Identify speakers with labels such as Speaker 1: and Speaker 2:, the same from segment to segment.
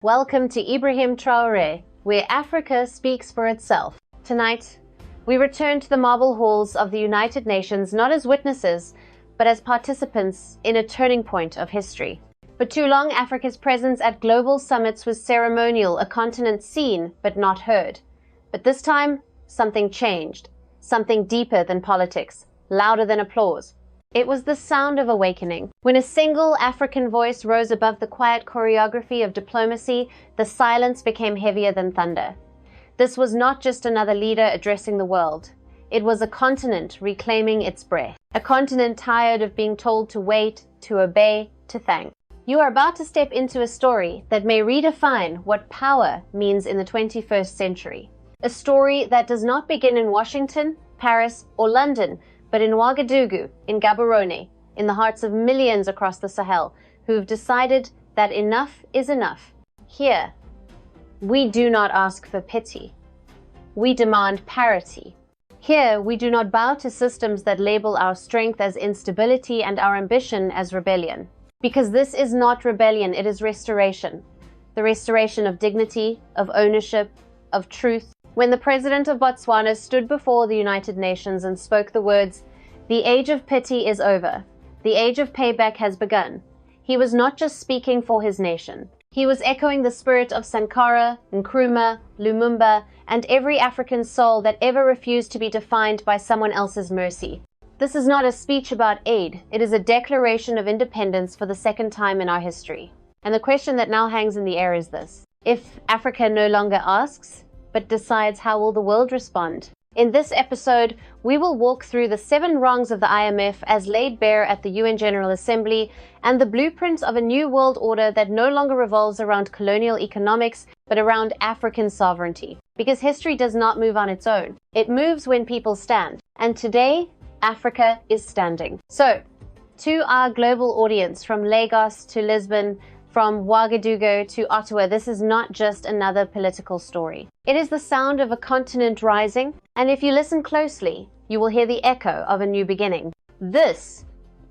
Speaker 1: Welcome to Ibrahim Traoré, where Africa speaks for itself. Tonight, we return to the marble halls of the United Nations not as witnesses, but as participants in a turning point of history. For too long, Africa's presence at global summits was ceremonial, a continent seen but not heard. But this time, something changed, something deeper than politics, louder than applause. It was the sound of awakening. When a single African voice rose above the quiet choreography of diplomacy, the silence became heavier than thunder. This was not just another leader addressing the world. It was a continent reclaiming its breath. A continent tired of being told to wait, to obey, to thank. You are about to step into a story that may redefine what power means in the 21st century. A story that does not begin in Washington, Paris, or London, but in Ouagadougou, in Gaborone, in the hearts of millions across the Sahel, who've decided that enough is enough. Here, we do not ask for pity. We demand parity. Here, we do not bow to systems that label our strength as instability and our ambition as rebellion. Because this is not rebellion, it is restoration. The restoration of dignity, of ownership, of truth. When the president of Botswana stood before the United Nations and spoke the words, "The age of pity is over. The age of payback has begun," he was not just speaking for his nation. He was echoing the spirit of Sankara, Nkrumah, Lumumba, and every African soul that ever refused to be defined by someone else's mercy. This is not a speech about aid. It is a declaration of independence for the second time in our history. And the question that now hangs in the air is this: if Africa no longer asks, but decides, how will the world respond? In this episode, we will walk through the 7 wrongs of the IMF as laid bare at the UN General Assembly and the blueprint of a new world order that no longer revolves around colonial economics, but around African sovereignty. Because history does not move on its own. It moves when people stand. And today, Africa is standing. So, to our global audience, from Lagos to Lisbon, from Ouagadougou to Ottawa, this is not just another political story. It is the sound of a continent rising, and if you listen closely, you will hear the echo of a new beginning. This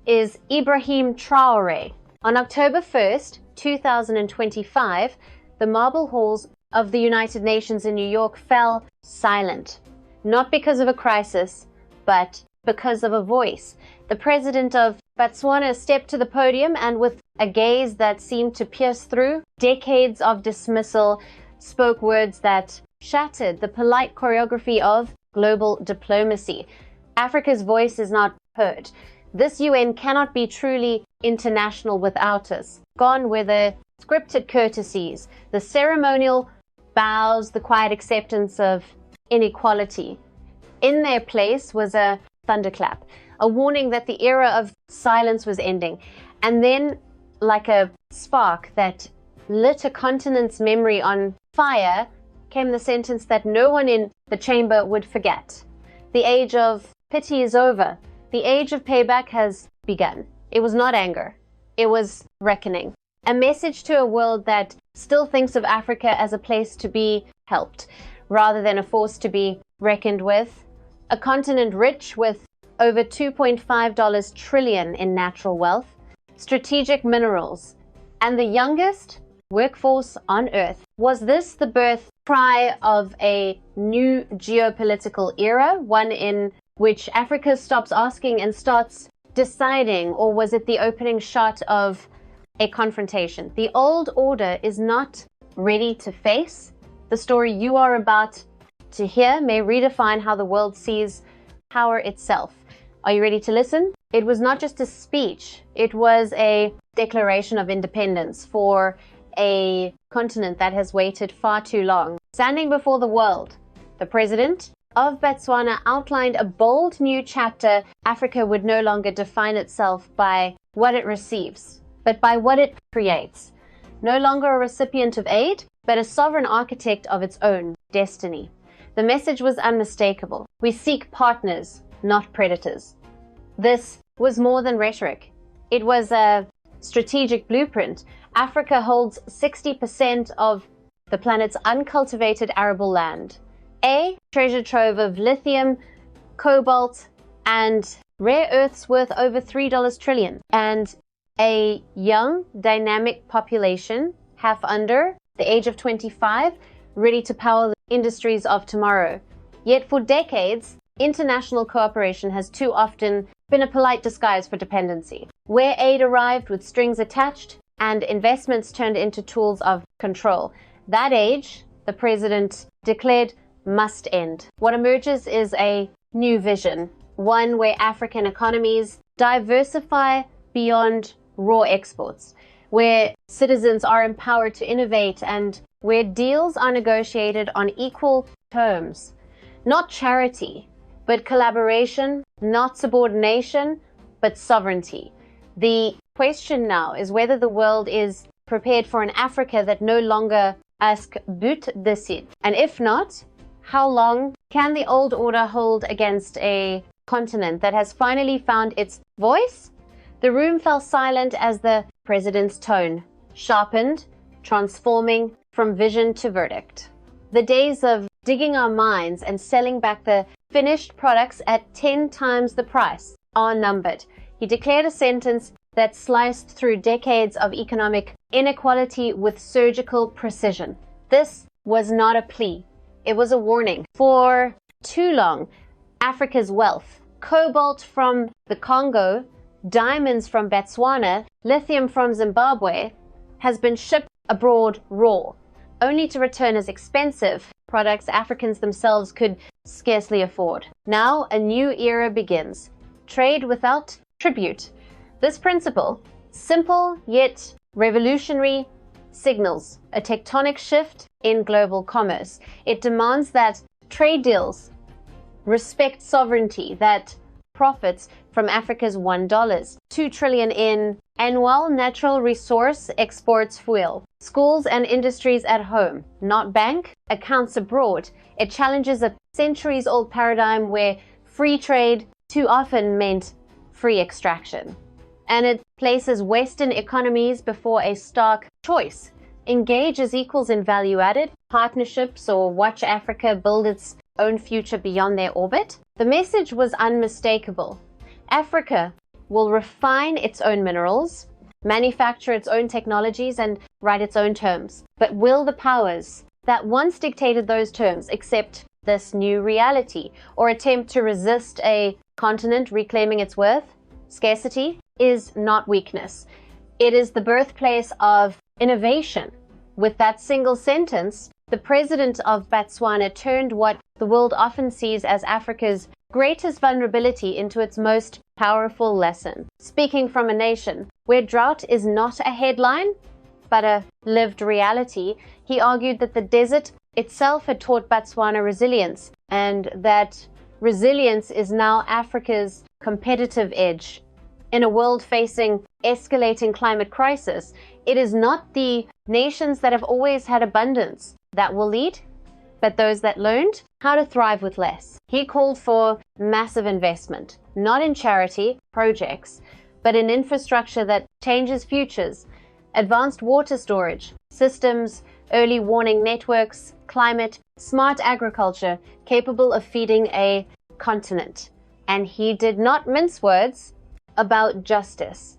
Speaker 1: is Ibrahim Traoré. On October 1st, 2025, the marble halls of the United Nations in New York fell silent. Not because of a crisis, but because of a voice. The president of Botswana stepped to the podium and, with a gaze that seemed to pierce through decades of dismissal, spoke words that shattered the polite choreography of global diplomacy. Africa's voice is not heard. This UN cannot be truly international without us. Gone were the scripted courtesies, the ceremonial bows, the quiet acceptance of inequality. In their place was a thunderclap, a warning that the era of silence was ending. And then, like a spark that lit a continent's memory on fire, came the sentence that no one in the chamber would forget. The age of pity is over. The age of payback has begun. It was not anger. It was reckoning. A message to a world that still thinks of Africa as a place to be helped, rather than a force to be reckoned with. A continent rich with over $2.5 trillion in natural wealth, strategic minerals, and the youngest workforce on Earth. Was this the birth cry of a new geopolitical era, one in which Africa stops asking and starts deciding, or was it the opening shot of a confrontation? The old order is not ready to face. The story you are about to hear may redefine how the world sees power itself. Are you ready to listen? It was not just a speech. It was a declaration of independence for a continent that has waited far too long. Standing before the world, the president of Botswana outlined a bold new chapter. Africa would no longer define itself by what it receives, but by what it creates. No longer a recipient of aid, but a sovereign architect of its own destiny. The message was unmistakable. We seek partners, not predators. This was more than rhetoric. It was a strategic blueprint. Africa holds 60% of the planet's uncultivated arable land. A treasure trove of lithium, cobalt, and rare earths worth over $3 trillion. And a young, dynamic population, half under the age of 25, ready to power the industries of tomorrow. Yet for decades, international cooperation has too often been a polite disguise for dependency, where aid arrived with strings attached and investments turned into tools of control. That age, the president declared, must end. What emerges is a new vision, one where African economies diversify beyond raw exports, where citizens are empowered to innovate and where deals are negotiated on equal terms. Not charity, but collaboration, not subordination, but sovereignty. The question now is whether the world is prepared for an Africa that no longer asks but décide. And if not, how long can the old order hold against a continent that has finally found its voice? The room fell silent as the president's tone sharpened, transforming from vision to verdict. The days of digging our mines and selling back the finished products at 10 times the price are numbered. He declared a sentence that sliced through decades of economic inequality with surgical precision. This was not a plea. It was a warning. For too long, Africa's wealth, cobalt from the Congo, diamonds from Botswana, lithium from Zimbabwe, has been shipped abroad raw, only to return as expensive products Africans themselves could scarcely afford. Now a new era begins. Trade without tribute. This principle, simple yet revolutionary, signals a tectonic shift in global commerce. It demands that trade deals respect sovereignty, that profits from Africa's $1, 2 trillion in annual natural resource exports fuel. Schools and industries at home, not bank accounts abroad. It challenges a centuries-old paradigm where free trade too often meant free extraction. And it places Western economies before a stark choice. Engage as equals in value-added partnerships or watch Africa build its own future beyond their orbit. The message was unmistakable. Africa will refine its own minerals, manufacture its own technologies, and write its own terms. But will the powers that once dictated those terms accept this new reality or attempt to resist a continent reclaiming its worth? Scarcity is not weakness. It is the birthplace of innovation. With that single sentence, the president of Botswana turned what the world often sees as Africa's greatest vulnerability into its most powerful lesson. Speaking from a nation where drought is not a headline, but a lived reality, he argued that the desert itself had taught Botswana resilience, and that resilience is now Africa's competitive edge. In a world facing escalating climate crisis, it is not the nations that have always had abundance that will lead, but those that learned how to thrive with less. He called for massive investment, not in charity projects, but in infrastructure that changes futures, advanced water storage systems, early warning networks, climate, smart agriculture capable of feeding a continent. And he did not mince words about justice.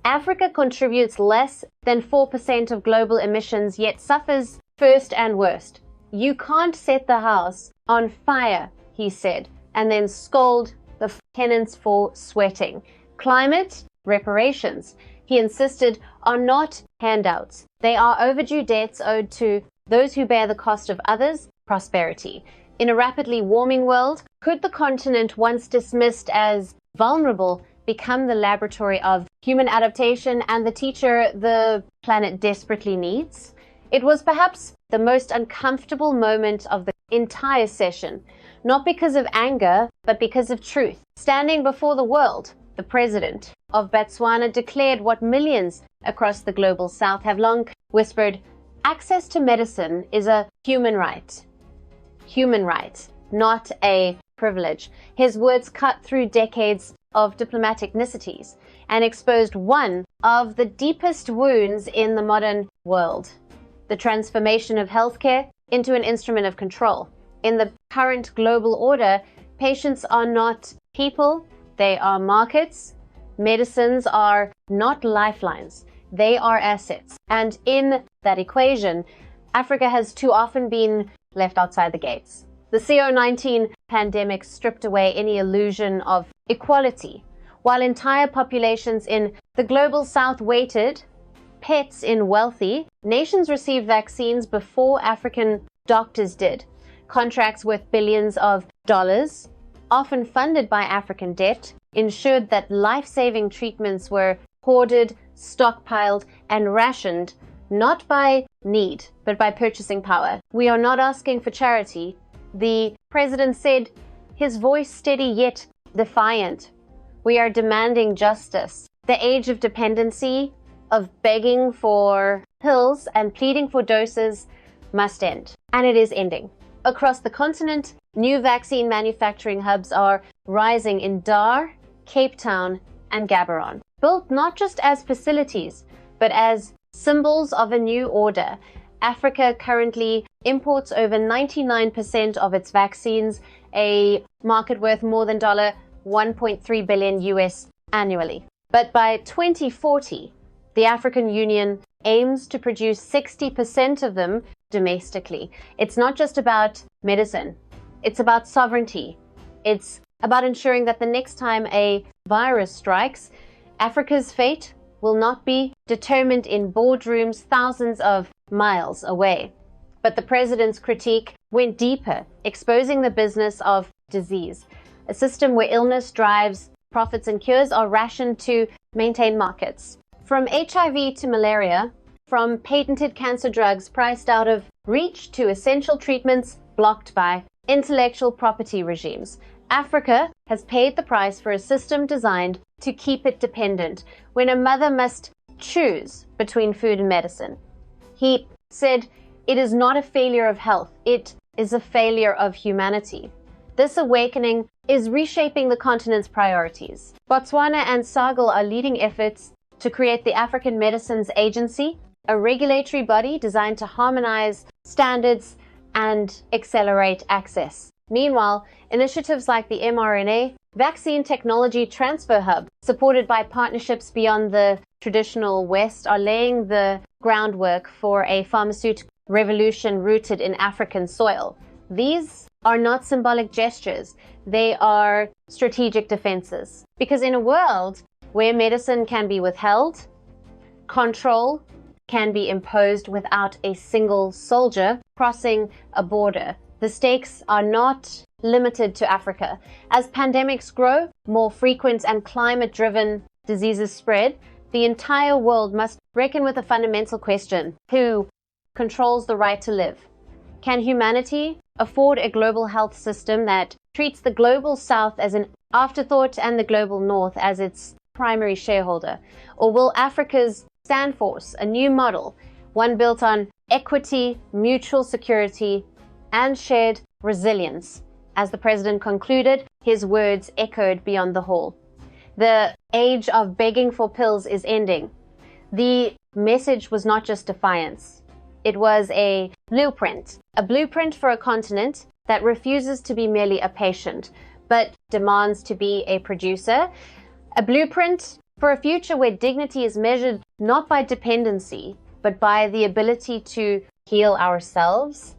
Speaker 1: Africa contributes less than 4% of global emissions, yet suffers first and worst. You can't set the house on fire, he said, and then scold the tenants for sweating. Climate reparations, he insisted, are not handouts. They are overdue debts owed to those who bear the cost of others' prosperity. In a rapidly warming world, could the continent once dismissed as vulnerable become the laboratory of human adaptation and the teacher the planet desperately needs? It was perhaps the most uncomfortable moment of the entire session, not because of anger, but because of truth. Standing before the world, the president of Botswana declared what millions across the global south have long whispered: access to medicine is a human right. Human right, not a privilege. His words cut through decades of diplomatic niceties and exposed one of the deepest wounds in the modern world: the transformation of healthcare into an instrument of control. In the current global order, patients are not people, they are markets. Medicines are not lifelines, they are assets. And in that equation, Africa has too often been left outside the gates. The COVID-19 pandemic stripped away any illusion of equality. While entire populations in the global south waited, pets in wealthy nations received vaccines before African doctors did. Contracts worth billions of dollars, often funded by African debt, ensured that life-saving treatments were hoarded, stockpiled, and rationed, not by need, but by purchasing power. We are not asking for charity, the president said, his voice steady yet defiant. We are demanding justice. The age of dependency, of begging for pills and pleading for doses must end. And it is ending. Across the continent, new vaccine manufacturing hubs are rising in Dar, Cape Town, and Gaborone. Built not just as facilities, but as symbols of a new order. Africa currently imports over 99% of its vaccines, a market worth more than $1.3 billion US annually. But by 2040, the African Union aims to produce 60% of them domestically. It's not just about medicine. It's about sovereignty. It's about ensuring that the next time a virus strikes, Africa's fate will not be determined in boardrooms thousands of miles away. But the president's critique went deeper, exposing the business of disease, a system where illness drives profits and cures are rationed to maintain markets. From HIV to malaria, from patented cancer drugs priced out of reach to essential treatments blocked by intellectual property regimes, Africa has paid the price for a system designed to keep it dependent when a mother must choose between food and medicine. He said, "It is not a failure of health, it is a failure of humanity." This awakening is reshaping the continent's priorities. Botswana and Sahel are leading efforts to create the African Medicines Agency, a regulatory body designed to harmonize standards and accelerate access. Meanwhile, initiatives like the mRNA Vaccine Technology Transfer Hub, supported by partnerships beyond the traditional West, are laying the groundwork for a pharmaceutical revolution rooted in African soil. These are not symbolic gestures, they are strategic defenses. Because in a world where medicine can be withheld, control can be imposed without a single soldier crossing a border, the stakes are not limited to Africa. As pandemics grow, more frequent and climate-driven diseases spread, the entire world must reckon with a fundamental question: who controls the right to live? Can humanity afford a global health system that treats the global south as an afterthought and the global north as its primary shareholder? Or will Africa's stand force a new model, one built on equity, mutual security, and shared resilience? As the president concluded, his words echoed beyond the hall. The age of begging for pills is ending. The message was not just defiance. It was a blueprint for a continent that refuses to be merely a patient, but demands to be a producer. A blueprint for a future where dignity is measured not by dependency, but by the ability to heal ourselves.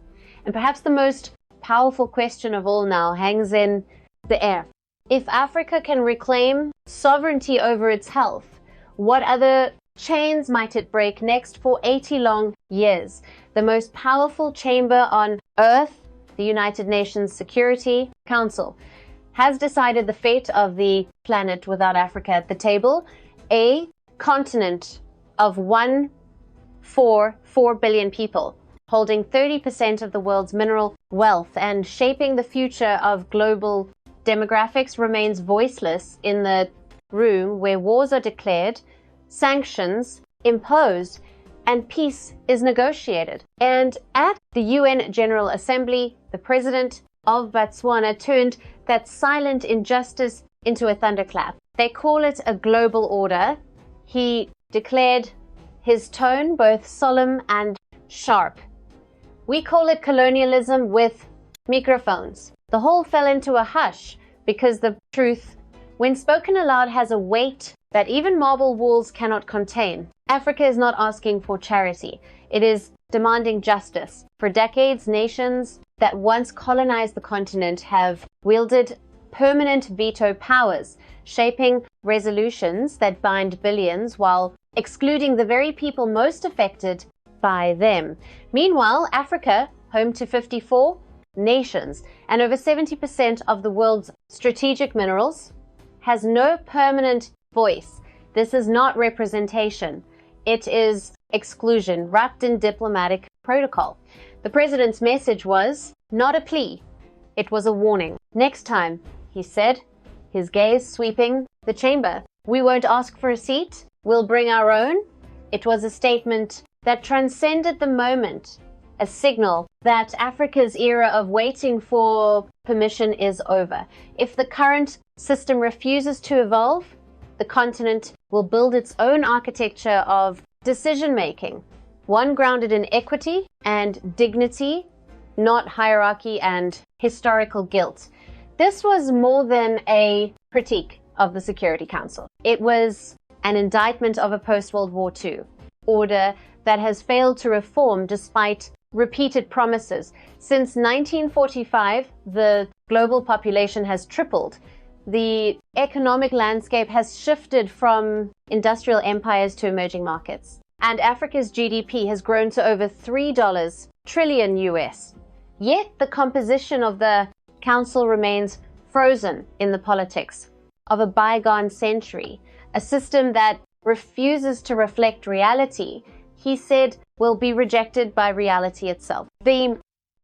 Speaker 1: And perhaps the most powerful question of all now hangs in the air. If Africa can reclaim sovereignty over its health, what other chains might it break next for 80 long years? The most powerful chamber on earth, the United Nations Security Council, has decided the fate of the planet without Africa at the table. A continent of 4 billion people, holding 30% of the world's mineral wealth and shaping the future of global demographics, remains voiceless in the room where wars are declared, sanctions imposed, and peace is negotiated. And at the UN General Assembly, the president of Botswana turned that silent injustice into a thunderclap. They call it a global order. He declared, his tone both solemn and sharp. We call it colonialism with microphones. The whole fell into a hush because the truth, when spoken aloud, has a weight that even marble walls cannot contain. Africa is not asking for charity. It is demanding justice. For decades, nations that once colonized the continent have wielded permanent veto powers, shaping resolutions that bind billions while excluding the very people most affected by them. Meanwhile, Africa, home to 54 nations and over 70% of the world's strategic minerals, has no permanent voice. This is not representation. It is exclusion wrapped in diplomatic protocol. The president's message was not a plea. It was a warning. Next time, he said, his gaze sweeping the chamber, we won't ask for a seat. We'll bring our own. It was a statement that transcended the moment, a signal that Africa's era of waiting for permission is over. If the current system refuses to evolve, the continent will build its own architecture of decision-making, one grounded in equity and dignity, not hierarchy and historical guilt. This was more than a critique of the Security Council. It was an indictment of a post-World War II order that has failed to reform despite repeated promises. Since 1945, the global population has tripled. The economic landscape has shifted from industrial empires to emerging markets. And Africa's GDP has grown to over $3 trillion US. Yet the composition of the council remains frozen in the politics of a bygone century, a system that refuses to reflect reality, he said, will be rejected by reality itself. The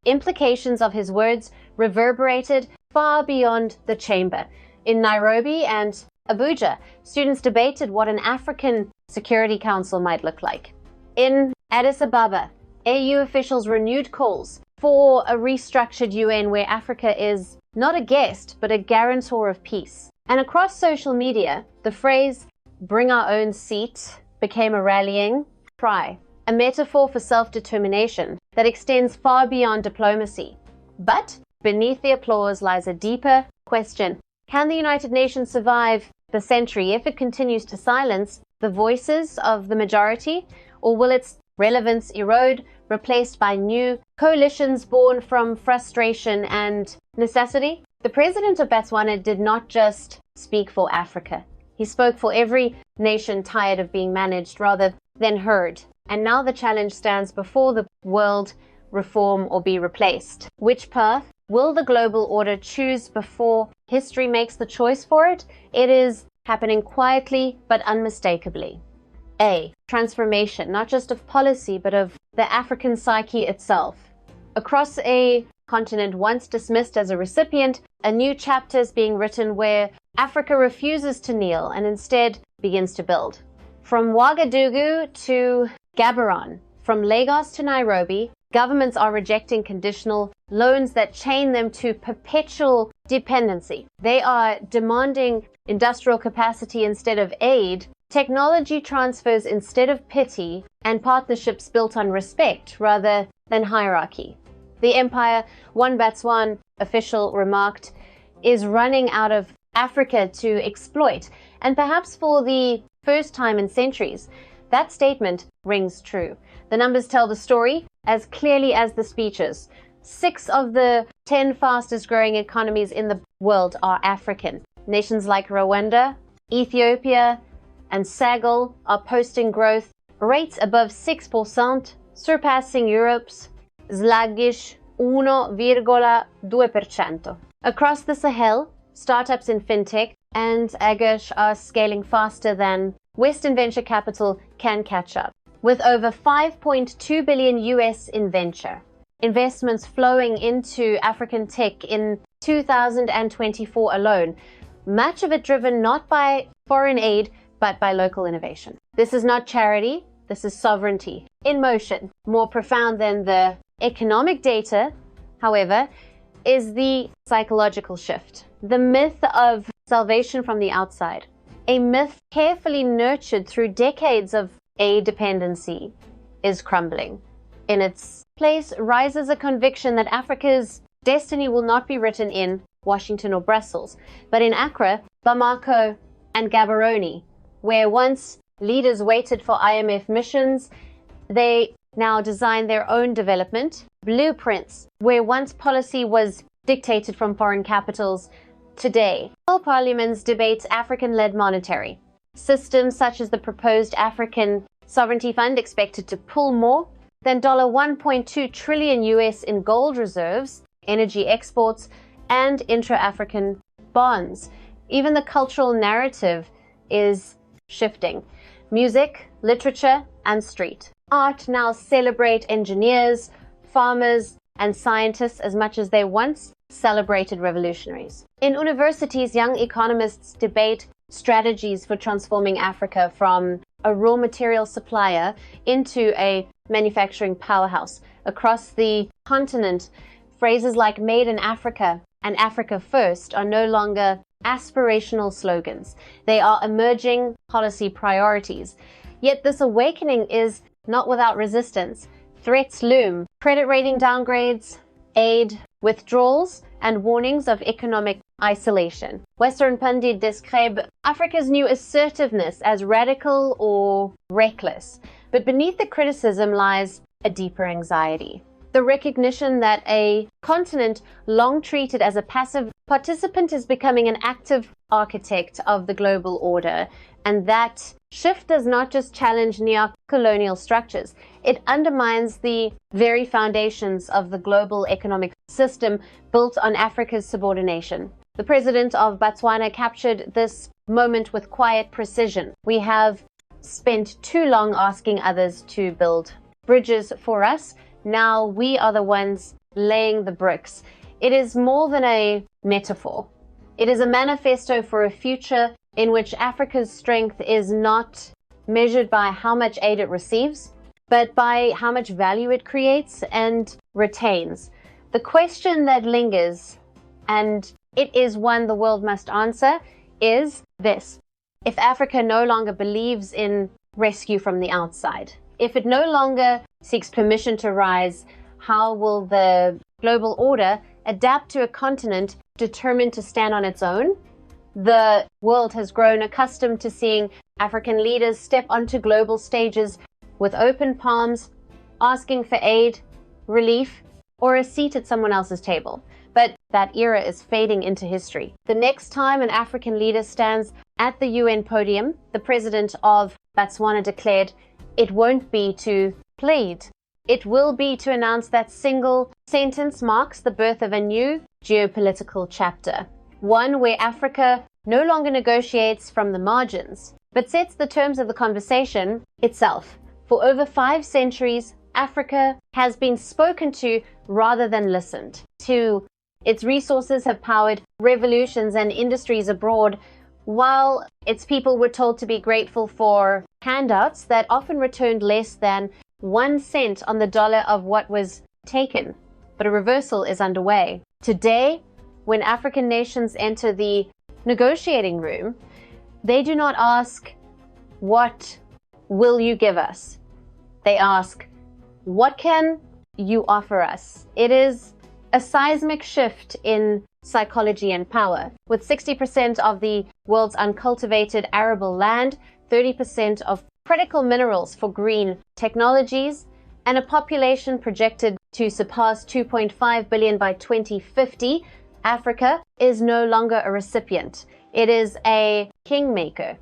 Speaker 1: implications of his words reverberated far beyond the chamber. In Nairobi and Abuja, students debated what an African Security Council might look like. In Addis Ababa, AU officials renewed calls for a restructured UN where Africa is not a guest, but a guarantor of peace. And across social media, the phrase, bring our own seat, became a rallying cry, a metaphor for self-determination that extends far beyond diplomacy. But beneath the applause lies a deeper question. Can the United Nations survive the century if it continues to silence the voices of the majority, or will its relevance erode, replaced by new coalitions born from frustration and necessity? The president of Botswana did not just speak for Africa. He spoke for every nation tired of being managed rather than heard. And now the challenge stands before the world: reform or be replaced. Which path will the global order choose before history makes the choice for it? It is happening quietly but unmistakably. A. Transformation, not just of policy, but of the African psyche itself. Across a continent once dismissed as a recipient, a new chapter is being written where Africa refuses to kneel and instead begins to build. From Ouagadougou to Gaborone, from Lagos to Nairobi, governments are rejecting conditional loans that chain them to perpetual dependency. They are demanding industrial capacity instead of aid, technology transfers instead of pity, and partnerships built on respect rather than hierarchy. The empire, one Botswana official remarked, is running out of Africa to exploit, and perhaps for the first time in centuries, that statement rings true. The numbers tell the story as clearly as the speeches. 6 of the 10 fastest growing economies in the world are African. Nations like Rwanda, Ethiopia, and Sahel are posting growth rates above 6%, surpassing Europe's sluggish 1,2%. Across the Sahel, startups in fintech and agri are scaling faster than Western venture capital can catch up. With over $5.2 billion US in venture investments flowing into African tech in 2024 alone, much of it driven not by foreign aid, but by local innovation. This is not charity, this is sovereignty in motion. More profound than the economic data, however, is the psychological shift. The myth of salvation from the outside, a myth carefully nurtured through decades of aid dependency, is crumbling. In its place rises a conviction that Africa's destiny will not be written in Washington or Brussels, but in Accra, Bamako, and Gaborone, where once leaders waited for IMF missions, they now design their own development blueprints, where once policy was dictated from foreign capitals. Today, all parliaments debate African-led monetary systems, such as the proposed African Sovereignty Fund, expected to pull more than $1.2 trillion US in gold reserves, energy exports, and intra-African bonds. Even the cultural narrative is shifting. Music, literature, and street art now celebrate engineers, farmers, and scientists as much as they once celebrated revolutionaries. In universities, young economists debate strategies for transforming Africa from a raw material supplier into a manufacturing powerhouse. Across the continent, phrases like "Made in Africa" and "Africa First" are no longer aspirational slogans. They are emerging policy priorities. Yet this awakening is not without resistance. Threats loom: credit rating downgrades, aid withdrawals, and warnings of economic isolation. Western pundits describe Africa's new assertiveness as radical or reckless. But beneath the criticism lies a deeper anxiety. The recognition that a continent long treated as a passive participant is becoming an active architect of the global order. And that shift does not just challenge neo-colonial structures, it undermines the very foundations of the global economic system built on Africa's subordination. The president of Botswana captured this moment with quiet precision. "We have spent too long asking others to build bridges for us. Now we are the ones laying the bricks." It is more than a metaphor. It is a manifesto for a future in which Africa's strength is not measured by how much aid it receives, but by how much value it creates and retains. The question that lingers, and it is one the world must answer, is this: if Africa no longer believes in rescue from the outside, if it no longer seeks permission to rise, how will the global order adapt to a continent determined to stand on its own? The world has grown accustomed to seeing African leaders step onto global stages with open palms, asking for aid, relief, or a seat at someone else's table. But that era is fading into history. The next time an African leader stands at the UN podium, the president of Botswana declared, it won't be to plead. It will be to announce that single sentence marks the birth of a new geopolitical chapter. One where Africa no longer negotiates from the margins, but sets the terms of the conversation itself. For over 5 centuries, Africa has been spoken to rather than listened to. Its resources have powered revolutions and industries abroad, while its people were told to be grateful for handouts that often returned less than 1 cent on the dollar of what was taken. But a reversal is underway. Today, when African nations enter the negotiating room, they do not ask, "What will you give us?" They ask, "What can you offer us?" It is a seismic shift in psychology and power. With 60% of the world's uncultivated arable land, 30% of critical minerals for green technologies, and a population projected to surpass 2.5 billion by 2050, Africa is no longer a recipient. It is a kingmaker.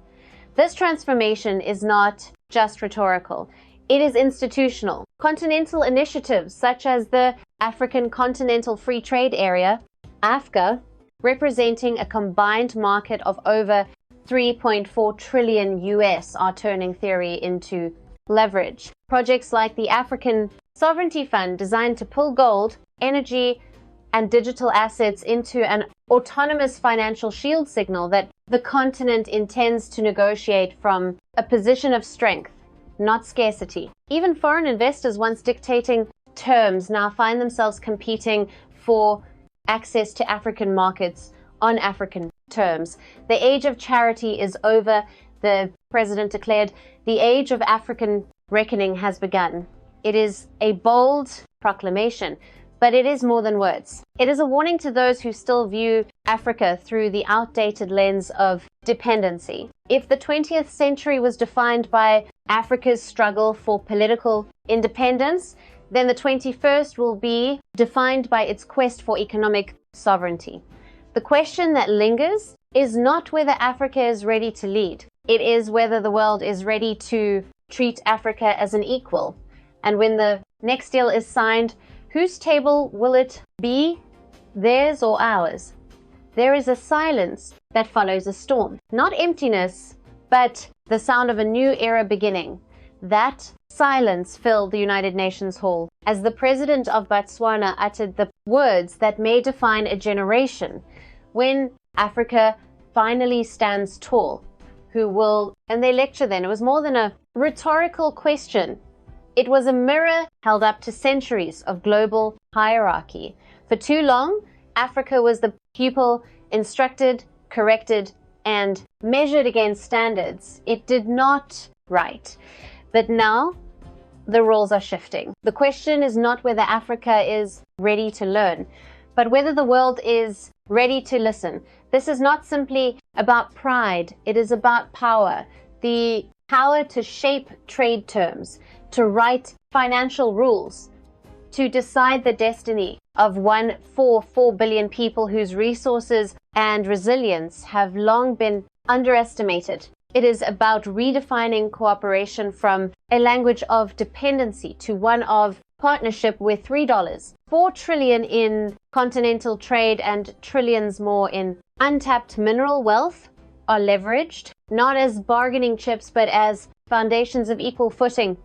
Speaker 1: This transformation is not just rhetorical. It is institutional. Continental initiatives such as the African Continental Free Trade Area, AFCA, representing a combined market of over 3.4 trillion US, are turning theory into leverage. Projects like the African Sovereignty Fund, designed to pull gold, energy, and digital assets into an autonomous financial shield, signal that the continent intends to negotiate from a position of strength, not scarcity. Even foreign investors, once dictating terms, now find themselves competing for access to African markets on African terms. The age of charity is over, the president declared. The age of African reckoning has begun. It is a bold proclamation, but it is more than words. It is a warning to those who still view Africa through the outdated lens of dependency. If the 20th century was defined by Africa's struggle for political independence, then the 21st will be defined by its quest for economic sovereignty. The question that lingers is not whether Africa is ready to lead. It is whether the world is ready to treat Africa as an equal. And when the next deal is signed, whose table will it be, theirs or ours? There is a silence that follows a storm. Not emptiness, but the sound of a new era beginning. That silence filled the United Nations Hall as the president of Botswana uttered the words that may define a generation. When Africa finally stands tall, who will, and they lecture then, it was more than a rhetorical question. It was a mirror held up to centuries of global hierarchy. For too long, Africa was the pupil instructed, corrected, and measured against standards it did not write. But now, the roles are shifting. The question is not whether Africa is ready to learn, but whether the world is ready to listen. This is not simply about pride, it is about power. The power to shape trade terms, to write financial rules, to decide the destiny of 4 billion people whose resources and resilience have long been underestimated. It is about redefining cooperation from a language of dependency to one of partnership, where $4 trillion in continental trade and trillions more in untapped mineral wealth are leveraged, not as bargaining chips, but as foundations of equal footing.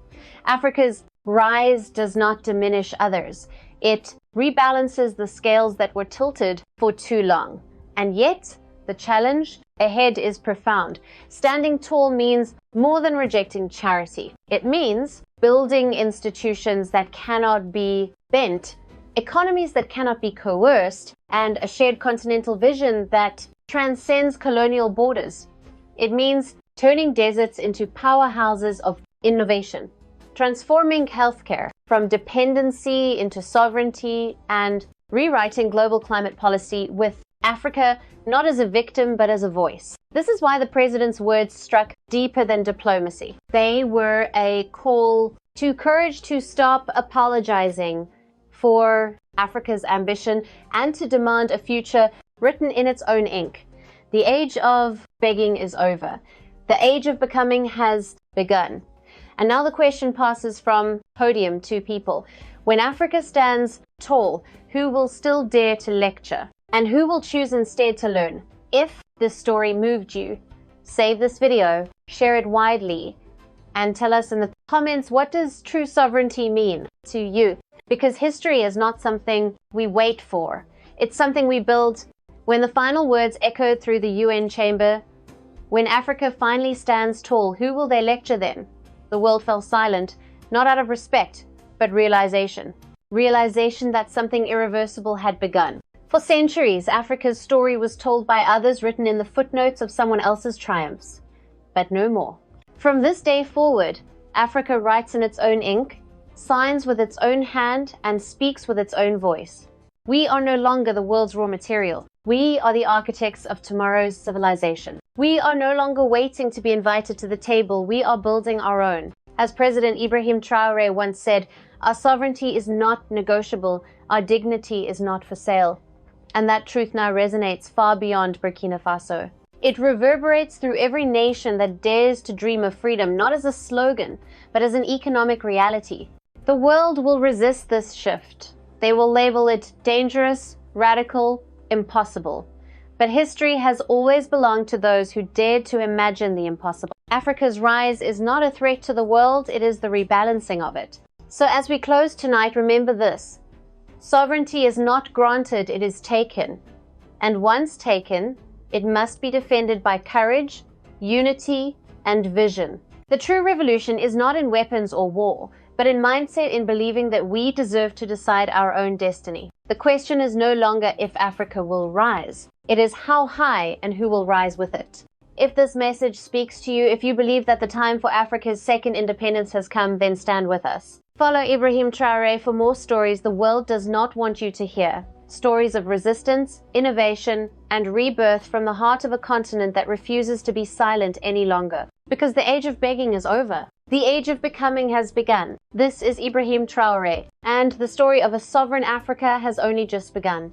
Speaker 1: Africa's rise does not diminish others. It rebalances the scales that were tilted for too long. And yet, the challenge ahead is profound. Standing tall means more than rejecting charity. It means building institutions that cannot be bent, economies that cannot be coerced, and a shared continental vision that transcends colonial borders. It means turning deserts into powerhouses of innovation, transforming healthcare from dependency into sovereignty, and rewriting global climate policy with Africa not as a victim but as a voice. This is why the president's words struck deeper than diplomacy. They were a call to courage to stop apologizing for Africa's ambition and to demand a future written in its own ink. The age of begging is over. The age of becoming has begun. And now the question passes from podium to people. When Africa stands tall, who will still dare to lecture? And who will choose instead to learn? If this story moved you, save this video, share it widely, and tell us in the comments, what does true sovereignty mean to you? Because history is not something we wait for. It's something we build. When the final words echoed through the UN chamber, when Africa finally stands tall, who will they lecture then? The world fell silent, not out of respect, but realization. Realization that something irreversible had begun. For centuries, Africa's story was told by others, written in the footnotes of someone else's triumphs. But no more. From this day forward, Africa writes in its own ink, signs with its own hand, and speaks with its own voice. We are no longer the world's raw material. We are the architects of tomorrow's civilization. We are no longer waiting to be invited to the table. We are building our own. As President Ibrahim Traoré once said, our sovereignty is not negotiable. Our dignity is not for sale. And that truth now resonates far beyond Burkina Faso. It reverberates through every nation that dares to dream of freedom, not as a slogan, but as an economic reality. The world will resist this shift. They will label it dangerous, radical, impossible. But history has always belonged to those who dared to imagine the impossible. Africa's rise is not a threat to the world, it is the rebalancing of it. So as we close tonight, remember this. Sovereignty is not granted, it is taken. And once taken, it must be defended by courage, unity, and vision. The true revolution is not in weapons or war, but in mindset, in believing that we deserve to decide our own destiny. The question is no longer if Africa will rise. It is how high and who will rise with it. If this message speaks to you, if you believe that the time for Africa's second independence has come, then stand with us. Follow Ibrahim Traoré for more stories the world does not want you to hear. Stories of resistance, innovation, and rebirth from the heart of a continent that refuses to be silent any longer. Because the age of begging is over. The age of becoming has begun. This is Ibrahim Traoré, and the story of a sovereign Africa has only just begun.